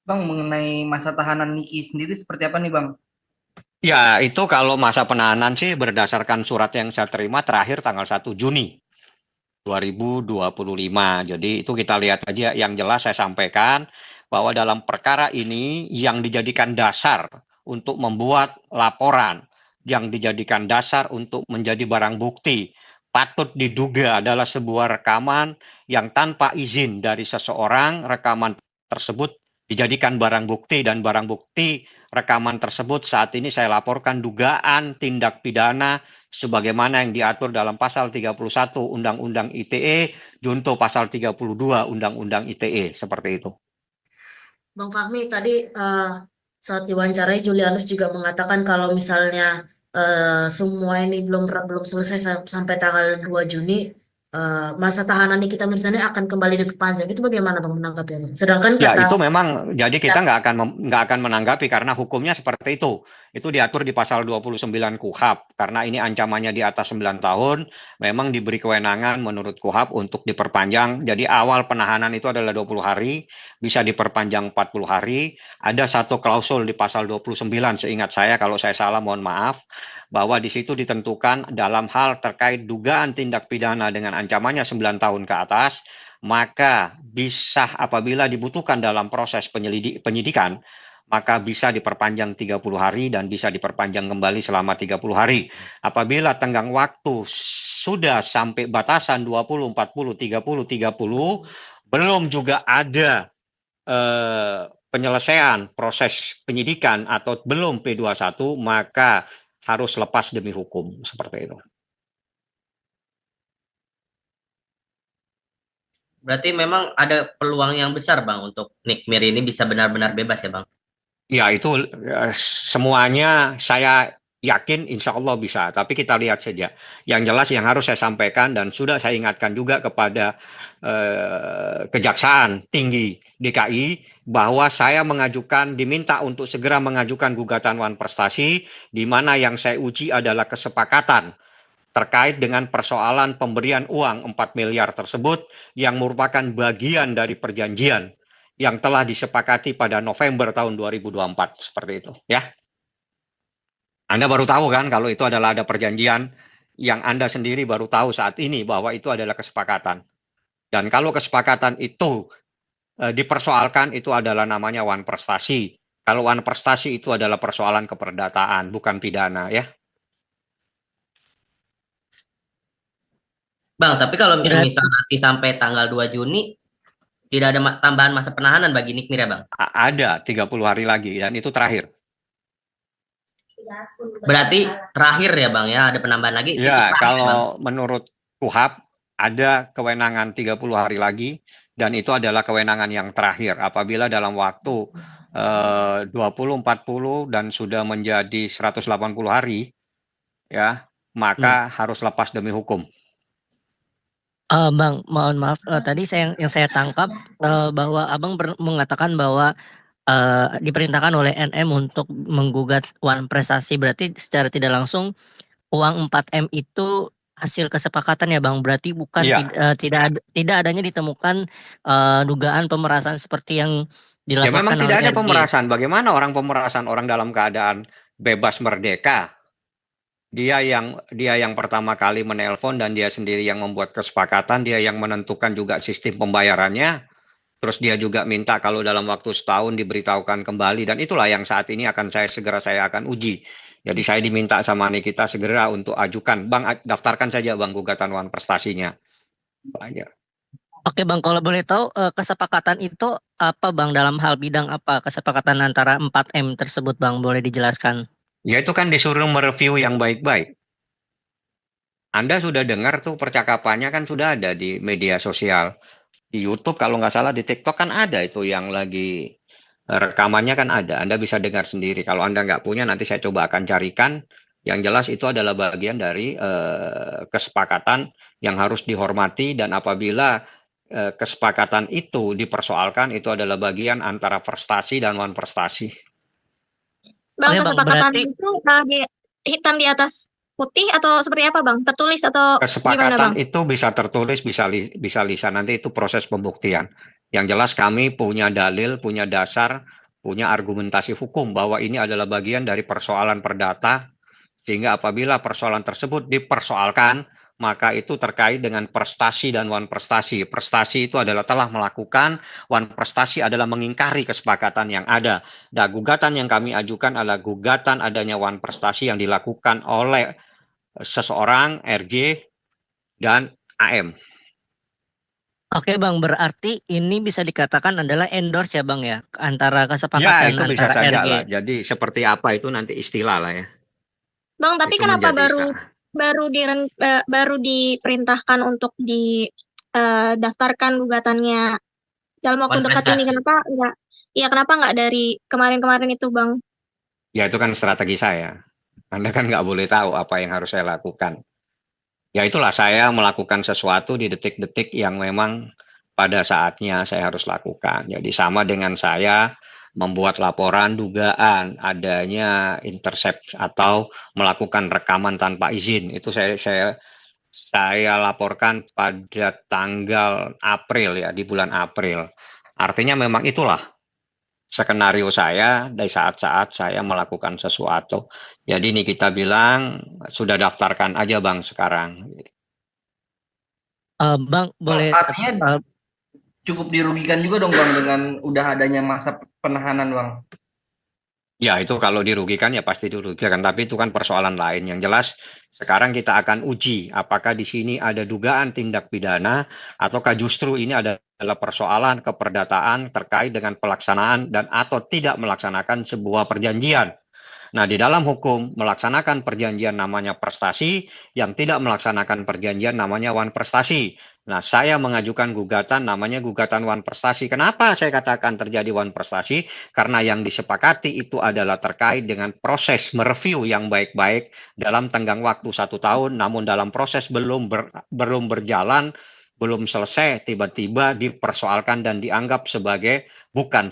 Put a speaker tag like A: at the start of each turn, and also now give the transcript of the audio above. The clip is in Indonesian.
A: Bang, mengenai masa tahanan Niki sendiri seperti apa nih, Bang?
B: Ya, itu kalau masa penahanan sih berdasarkan surat yang saya terima terakhir tanggal 1 Juni 2025. Jadi itu kita lihat aja yang jelas saya sampaikan bahwa dalam perkara ini yang dijadikan dasar untuk membuat laporan, yang dijadikan dasar untuk menjadi barang bukti, patut diduga adalah sebuah rekaman yang tanpa izin dari seseorang, rekaman tersebut dijadikan barang bukti dan barang bukti rekaman tersebut saat ini saya laporkan dugaan tindak pidana sebagaimana yang diatur dalam pasal 31 Undang-Undang ITE, junto pasal 32 Undang-Undang ITE, seperti itu.
C: Bang Fahmi tadi saat diwawancarai Julianus juga mengatakan kalau misalnya semua ini belum selesai sampai tanggal 2 Juni, masa tahanan Nikita Mirzani akan kembali diperpanjang. Itu bagaimana Bang menanggapinya? Sedangkan
B: Ya,
C: kata
B: itu memang jadi kita nggak akan menanggapi karena hukumnya seperti itu. Itu diatur di pasal 29 KUHP. Karena ini ancamannya di atas 9 tahun, memang diberi kewenangan menurut KUHP untuk diperpanjang. Jadi awal penahanan itu adalah 20 hari, bisa diperpanjang 40 hari. Ada satu klausul di pasal 29, seingat saya, kalau saya salah mohon maaf, bahwa di situ ditentukan dalam hal terkait dugaan tindak pidana dengan ancamannya 9 tahun ke atas, maka bisa apabila dibutuhkan dalam proses penyidikan, maka bisa diperpanjang 30 hari dan bisa diperpanjang kembali selama 30 hari. Apabila tenggang waktu sudah sampai batasan 20, 40, 30, 30, belum juga ada penyelesaian proses penyidikan atau belum P21, maka harus lepas demi hukum, seperti itu.
D: Berarti memang ada peluang yang besar Bang untuk Nick Mir ini bisa benar-benar bebas ya Bang.
B: Ya, itu semuanya saya yakin insya Allah bisa, tapi kita lihat saja. Yang jelas yang harus saya sampaikan dan sudah saya ingatkan juga kepada Kejaksaan Tinggi DKI bahwa saya diminta untuk segera mengajukan gugatan wan prestasi, di mana yang saya uji adalah kesepakatan terkait dengan persoalan pemberian uang 4 miliar tersebut yang merupakan bagian dari perjanjian yang telah disepakati pada November tahun 2024, seperti itu ya. Anda baru tahu kan kalau itu adalah ada perjanjian, yang Anda sendiri baru tahu saat ini bahwa itu adalah kesepakatan. Dan kalau kesepakatan itu dipersoalkan, itu adalah namanya wan prestasi. Kalau wan prestasi itu adalah persoalan keperdataan, bukan pidana ya.
D: Bang, tapi kalau
C: ya,
D: misal nanti sampai tanggal 2 Juni tidak ada tambahan masa penahanan bagi Nick Mir ya Bang.
B: Ada 30 hari lagi dan itu terakhir.
D: Berarti terakhir ya Bang ya, ada penambahan lagi itu
B: Ya,
D: terakhir ya Bang.
B: kalau menurut KUHP ada kewenangan 30 hari lagi dan itu adalah kewenangan yang terakhir. Apabila dalam waktu 20, 40 dan sudah menjadi 180 hari ya,
D: Hmm.
B: maka harus lepas demi hukum.
E: Bang, mohon maaf, tadi yang saya tangkap bahwa Abang mengatakan bahwa diperintahkan oleh NM untuk menggugat Wan Prestasi. Berarti secara tidak langsung uang 4M itu hasil kesepakatan ya Bang. Berarti bukan
B: Iya,
E: tidak adanya ditemukan dugaan pemerasan seperti yang
B: ya memang
E: dilaporkan oleh
B: tidak ada
E: RG.
B: pemerasan. Bagaimana orang pemerasan orang dalam keadaan bebas merdeka? Dia yang pertama kali menelpon dan dia sendiri yang membuat kesepakatan, dia yang menentukan juga sistem pembayarannya. Terus dia juga minta kalau dalam waktu setahun diberitahukan kembali dan itulah yang saat ini saya akan uji. Jadi saya diminta sama Nikita segera untuk ajukan, Bang, daftarkan saja Bang gugatan wan prestasinya. Banyak.
E: Oke Bang, kalau boleh tahu kesepakatan itu apa Bang, dalam hal bidang apa kesepakatan antara 4M tersebut Bang, boleh dijelaskan?
B: Ya itu kan disuruh mereview yang baik-baik. Anda sudah dengar tuh percakapannya kan sudah ada di media sosial. Di YouTube kalau nggak salah, di TikTok kan ada itu yang lagi rekamannya kan ada. Anda bisa dengar sendiri. Kalau Anda nggak punya, nanti saya coba akan carikan. Yang jelas itu adalah bagian dari kesepakatan yang harus dihormati dan apabila kesepakatan itu dipersoalkan, itu adalah bagian antara prestasi dan non prestasi.
F: Bang,
E: Oke Bang,
F: kesepakatan
E: berarti
F: itu di hitam di atas putih atau seperti apa, Bang? Tertulis atau gimana,
B: Kesepakatan
F: Bang?
B: itu bisa tertulis, bisa lisan. Nanti itu proses pembuktian. Yang jelas kami punya dalil, punya dasar, punya argumentasi hukum bahwa ini adalah bagian dari persoalan perdata, sehingga apabila persoalan tersebut dipersoalkan, maka itu terkait dengan prestasi dan wan prestasi. Prestasi itu adalah telah melakukan, wan prestasi adalah mengingkari kesepakatan yang ada. Dan gugatan yang kami ajukan adalah gugatan adanya wan prestasi yang dilakukan oleh seseorang, RJ, dan AM.
E: Oke Bang, berarti ini bisa dikatakan adalah endorse ya Bang ya, antara
B: Ya,
E: kesepakatan
B: itu bisa
E: antara
B: saja
E: RG.
B: lah. Jadi seperti apa itu nanti istilah lah ya.
F: Bang, tapi
B: Itu
F: kenapa
B: menjadi
F: baru diperintahkan untuk daftarkan gugatannya dalam waktu
D: Wan
F: dekat ini?
D: prestasi.
F: Kenapa nggak dari kemarin-kemarin itu, Bang?
B: Ya itu kan strategi saya. Anda kan nggak boleh tahu apa yang harus saya lakukan. Ya itulah saya melakukan sesuatu di detik-detik yang memang pada saatnya saya harus lakukan. Jadi sama dengan saya membuat laporan dugaan adanya intercept atau melakukan rekaman tanpa izin. Itu saya laporkan pada tanggal April ya, di bulan April. Artinya memang itulah skenario saya dari saat-saat saya melakukan sesuatu. Jadi ini kita bilang sudah daftarkan aja Bang sekarang.
E: Bang, boleh
A: Artinya cukup dirugikan juga dong Bang dengan udah adanya masa penahanan Bang.
B: Ya itu kalau dirugikan ya pasti dirugikan, tapi itu kan persoalan lain. Yang jelas sekarang kita akan uji apakah di sini ada dugaan tindak pidana ataukah justru ini adalah persoalan keperdataan terkait dengan pelaksanaan dan atau tidak melaksanakan sebuah perjanjian. Nah, di dalam hukum melaksanakan perjanjian namanya prestasi, yang tidak melaksanakan perjanjian namanya wan prestasi. Nah, saya mengajukan gugatan namanya gugatan wan prestasi. Kenapa saya katakan terjadi wan prestasi? Karena yang disepakati itu adalah terkait dengan proses mereview yang baik-baik dalam tenggang waktu 1 tahun, namun dalam proses belum berjalan, belum selesai, tiba-tiba dipersoalkan dan dianggap sebagai bukan